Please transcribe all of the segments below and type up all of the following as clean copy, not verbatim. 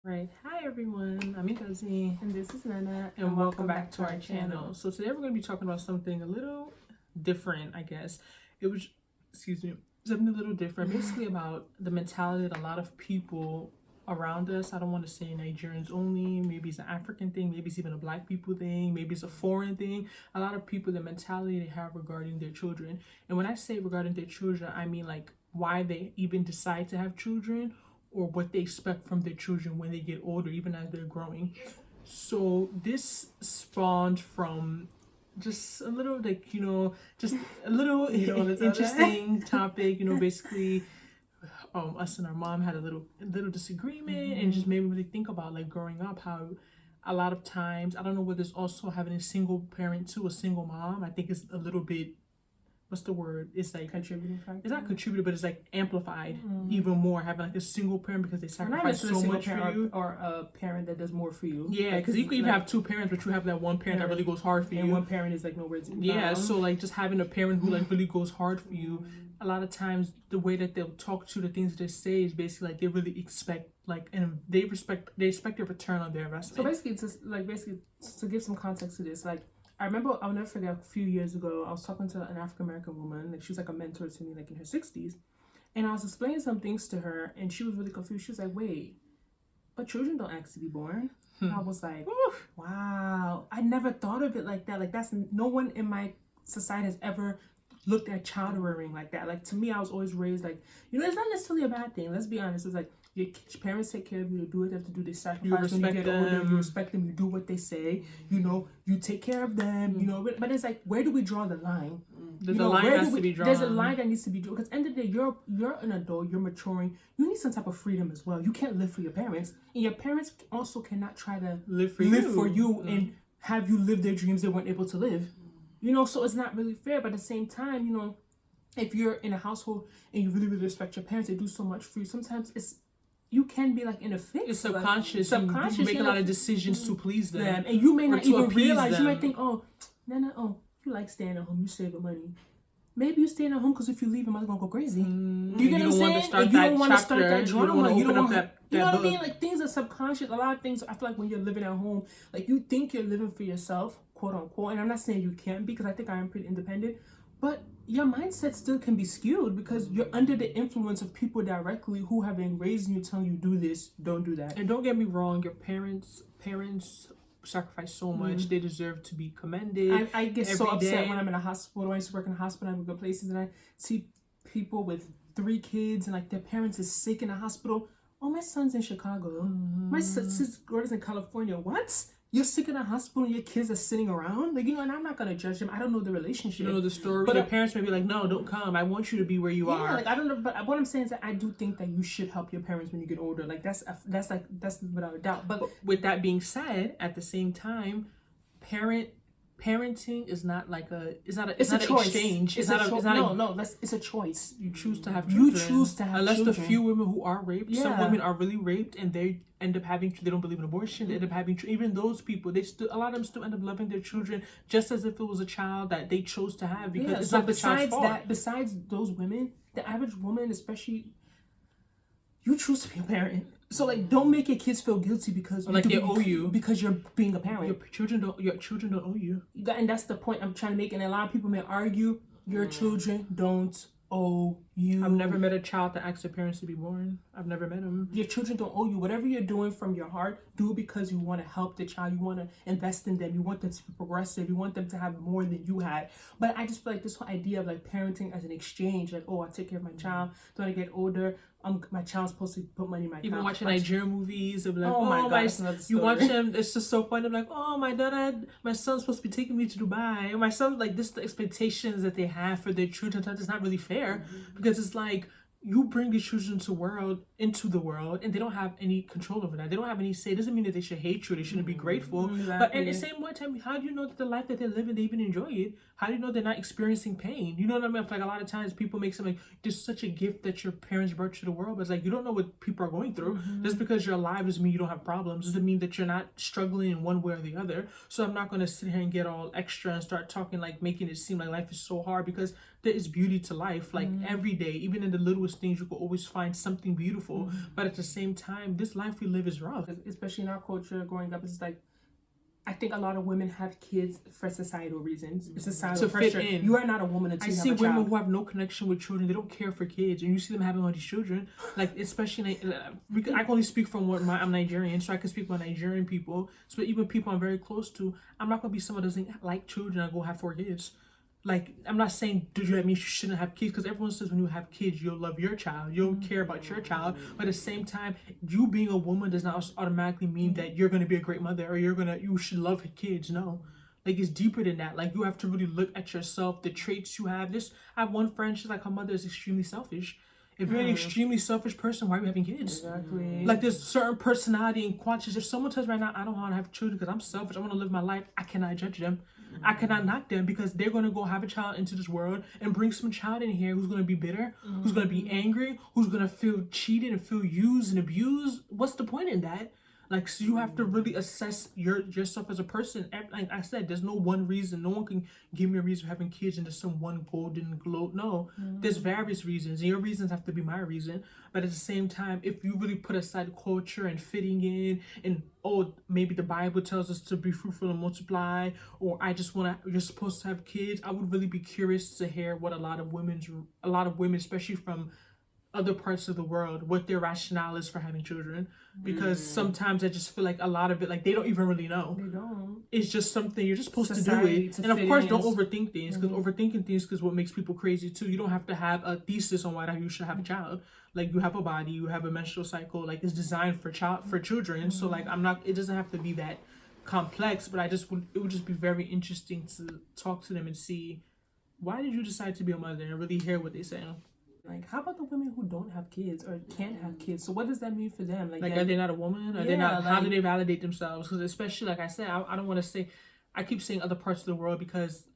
Right. Hi everyone. I'm Ngozi And this is Nana, and welcome back to our channel. So today we're going to be talking about something a little different, I guess. It was, excuse me, something a little different. Basically about the mentality that a lot of people around us, I don't want to say Nigerians only, maybe it's an African thing, maybe it's even a black people thing, maybe it's a foreign thing. A lot of people, the mentality they have regarding their children. And when I say regarding their children, I mean like why they even decide to have children or what they expect from their children when they get older, even as they're growing. So this spawned from just a little just a little interesting topic. Basically, us and our mom had a little disagreement, and just made me really think about like growing up how a lot of times I don't know whether it's also having a single parent to a single mom. I think it's a little bit, what's the word? It's like contributing factor. It's not contributed, but it's like amplified even more. Having like a single parent because they sacrifice so much for you, or a parent that does more for you. Yeah, because you can even have two parents, but you have that one parent that really goes hard for you, and one parent is like nowhere to be yeah. found. So like just having a parent who like really goes hard for you. A lot of times the way that they'll talk to, the things that they say is basically like they really expect and they expect a return on their investment. So basically to give some context to this, like I remember, I'll never forget, a few years ago, I was talking to an African American woman, like she was like a mentor to me, like in her 60s, and I was explaining some things to her, and she was really confused. She was like, "Wait, but children don't ask to be born?" I was like, "Wow, I never thought of it like that. Like that's no one in my society has ever looked at child rearing like that. Like to me, I was always raised like, it's not necessarily a bad thing. Let's be honest. It's like your parents take care of you, they do what they have to do, they sacrifice when you get older, you respect them, you do what they say, you take care of them, but it's like, where do we draw the line? There's a line has to be drawn. There's a line that needs to be drawn, because at the end of the day, you're an adult, you're maturing, you need some type of freedom as well. You can't live for your parents, and your parents also cannot try to live for you and have you live their dreams they weren't able to live. So it's not really fair, but at the same time, if you're in a household and you really, really respect your parents, they do so much for you. Sometimes you can be like in a fix. It's subconscious. You make a lot of decisions to please them. And you may not even realize. You might think, oh, Nana, you like staying at home, you save the money. Maybe you staying at home because if you leave, your mother's gonna go crazy. You get what I'm saying? And you don't want to start that drama. You don't want that. You know what I mean? Like things are subconscious. A lot of things. I feel like when you're living at home, like you think you're living for yourself, quote unquote. And I'm not saying you can't be, because I think I am pretty independent. But your mindset still can be skewed because you're under the influence of people directly who have been raising you, telling you do this, don't do that. And don't get me wrong, your parents sacrifice so much. They deserve to be commended. I get so upset when I'm in a hospital. I used to work in a hospital. I would go places and I see people with 3 kids and like their parents is sick in the hospital. Oh, my son's in Chicago. My sister's daughter's in California. What? You're sick in a hospital and your kids are sitting around? Like, and I'm not going to judge them. I don't know the relationship. You don't know the story. But your parents may be like, no, don't come. I want you to be where you are. Like, I don't know. But what I'm saying is that I do think that you should help your parents when you get older. Like, that's without a doubt. But with that being said, at the same time, parenting is not like it's not a choice. Exchange. It's a choice. You choose to have children. You choose to have unless children. The few women who are raped, some women are really raped and they end up having, they don't believe in abortion, they end up having, even those people, a lot of them still end up loving their children just as if it was a child that they chose to have, because it's not the child's fault. Besides those women, the average woman, especially, you choose to be a parent. So like, don't make your kids feel guilty because they owe you because you're being a parent. Your children don't owe you. And that's the point I'm trying to make. And a lot of people may argue your children don't owe you. I've never met a child that asked their parents to be born. I've never met them. Your children don't owe you. Whatever you're doing from your heart, do it because you want to help the child. You want to invest in them. You want them to be progressive. You want them to have more than you had. But I just feel like this whole idea of like parenting as an exchange, like, oh, I take care of my child. When I get older, my child's supposed to put money in my account. Even watching Nigerian movies, of like, oh my God, you watch them, it's just so funny. I'm like, oh, my son's supposed to be taking me to Dubai. And my son's like, this the expectations that they have for their children. It's not really fair, because it's like, you bring these children into the world, and they don't have any control over that. They don't have any say. It doesn't mean that they should hate you. They shouldn't be grateful. Exactly. But at the same time, how do you know that the life that they're living, they even enjoy it? How do you know they're not experiencing pain? You know what I mean? Like, a lot of times people make something like, there's such a gift that your parents brought to the world, but it's like, you don't know what people are going through. Just because you're alive doesn't mean you don't have problems. Doesn't mean that you're not struggling in one way or the other. So I'm not going to sit here and get all extra and start talking, like making it seem like life is so hard, because there is beauty to life. Like every day, even in the littlest things, you can always find something beautiful. But at the same time, this life we live is rough. Especially in our culture, growing up, it's like, I think a lot of women have kids for societal reasons. It's societal To pressure. fit in. You are not a woman until I you have see a women child. who have no connection with children. They don't care for kids, and you see them having all these children. Like especially, I can only speak from what I'm Nigerian, so I can speak about Nigerian people. So even people I'm very close to, I'm not gonna be someone that doesn't like children and go have 4 kids. Like, I'm not saying, do that means you shouldn't have kids? Because everyone says when you have kids, you'll love your child. You'll care about your child. But at the same time, you being a woman does not automatically mean that you're going to be a great mother or you should love kids. No. Like, it's deeper than that. Like, you have to really look at yourself, the traits you have. I have one friend, she's like, her mother is extremely selfish. If you're an extremely selfish person, why are you having kids? Exactly. Like, there's certain personality and qualities. If someone tells me right now, I don't want to have children because I'm selfish, I want to live my life, I cannot judge them. I cannot knock them because they're going to go have a child into this world and bring some child in here who's going to be bitter, who's going to be angry, who's going to feel cheated and feel used and abused. What's the point in that? Like, so you have to really assess yourself as a person. Like I said, there's no one reason. No one can give me a reason for having kids and there's some one golden globe. No, there's various reasons. And your reasons have to be my reason. But at the same time, if you really put aside culture and fitting in and, oh, maybe the Bible tells us to be fruitful and multiply, or you're supposed to have kids, I would really be curious to hear what a lot of women, especially from other parts of the world, what their rationale is for having children, because sometimes I just feel like a lot of it, like, they don't even really know. They don't. It's just something you're just supposed Society to do it, to and of fit course, in. don't overthink things, because overthinking things is what makes people crazy too. You don't have to have a thesis on why you should have a child. Like, you have a body, you have a menstrual cycle, like, it's designed for children. So like, it doesn't have to be that complex, but it would just be very interesting to talk to them and see, why did you decide to be a mother, and really hear what they say. Like, how about the women who don't have kids or can't have kids? So what does that mean for them? Like, are they not a woman? Are they Yeah, not? How like- do they validate themselves? Because especially, like I said, I don't want to say, I keep saying other parts of the world because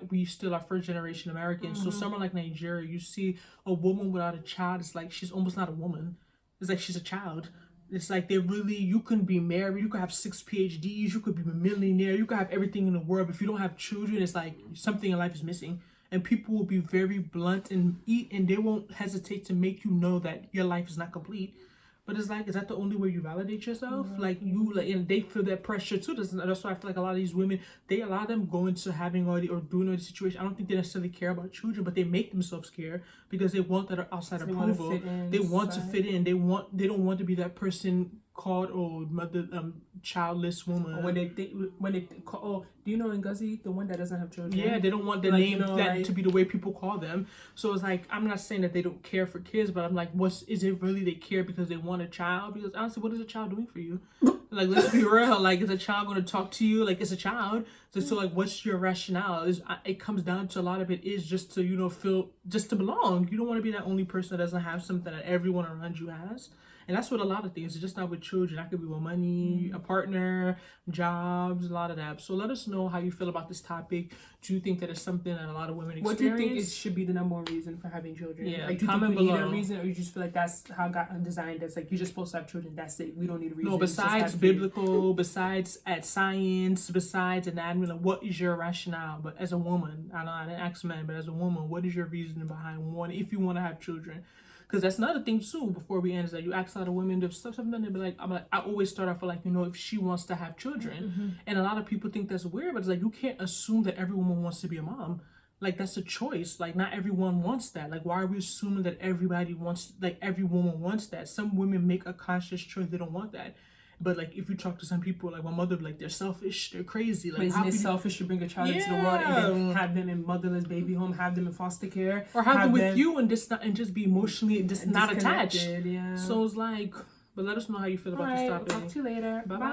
we still are first generation Americans. So somewhere like Nigeria, you see a woman without a child, it's like she's almost not a woman. It's like she's a child. It's like you can be married, you could have 6 PhDs, you could be a millionaire, you could have everything in the world. But if you don't have children, it's like something in life is missing. And people will be very blunt and they won't hesitate to make you know that your life is not complete. But it's like, is that the only way you validate yourself? And they feel that pressure too. That's why I feel like a lot of these women, a lot of them go into having or doing all the situation. I don't think they necessarily care about children, but they make themselves care because they want that outside approval. They want to fit in. They don't want to be that person called mother childless woman. When they call, do you know Ngozi, the one that doesn't have children? Yeah, they don't want the name to be the way people call them. So it's like, I'm not saying that they don't care for kids, but I'm like, is it really they care because they want a child? Because honestly, what is a child doing for you? Like, let's be real. Like, is a child going to talk to you? Like, it's a child. So like, what's your rationale? It comes down to a lot of it is just to, feel, just to belong. You don't want to be that only person that doesn't have something that everyone around you has. And that's what a lot of things, it's just not with children. I could be with money, a partner, jobs, a lot of that. So let us know how you feel about this topic. Do you think that it's something that a lot of women experience? What do you think it should be the number one reason for having children? Yeah, like, do you comment think we need below. a reason, or you just feel like that's how God designed us? Like, you're just supposed to have children, that's it. We don't need a reason. No, Just besides have biblical, besides at science, besides anatomy, like, what is your rationale? But as a woman, I didn't ask men, but as a woman, what is your reason behind if you want to have children? Because that's another thing too, before we end, is that you ask a lot of women, there's something they be like, I always start off with like, if she wants to have children. And a lot of people think that's weird, but it's like, you can't assume that every woman wants to be a mom. Like, that's a choice. Like, not everyone wants that. Like, why are we assuming that every woman wants that? Some women make a conscious choice, they don't want that. But like, if you talk to some people, like my mother, like, they're selfish, they're crazy. Like, isn't it selfish to bring a child into the world and then have them in motherless baby home, have them in foster care, or have them with you and just be emotionally not attached? Yeah. So it's like, but let us know how you feel about this topic. Talk to you later. Bye-bye.